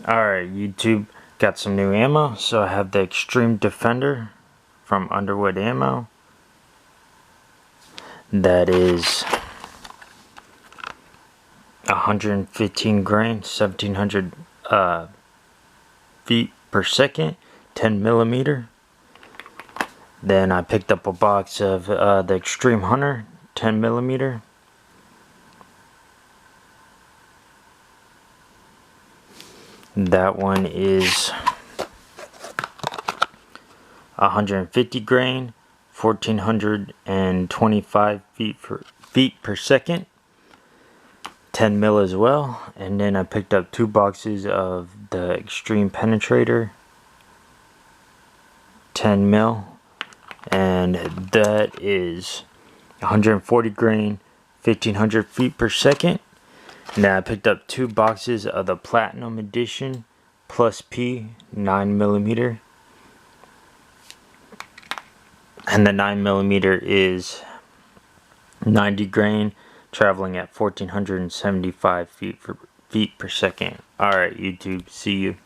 Alright, YouTube, got some new ammo. So I have the Extreme Defender from Underwood Ammo. That is 115 grain, 1700 feet per second, 10 millimeter. Then I picked up a box of the Extreme Hunter, 10 millimeter. That one is 150 grain, 1425 feet per second, 10 mil as well. And then I picked up 2 boxes of the Extreme Penetrator, 10 mil, and that is 140 grain, 1500 feet per second. And then I picked up 2 boxes of the Platinum Edition Plus P 9 millimeter, and the 9 millimeter is 90 grain, traveling at 1475 feet per second. Alright, YouTube, see you.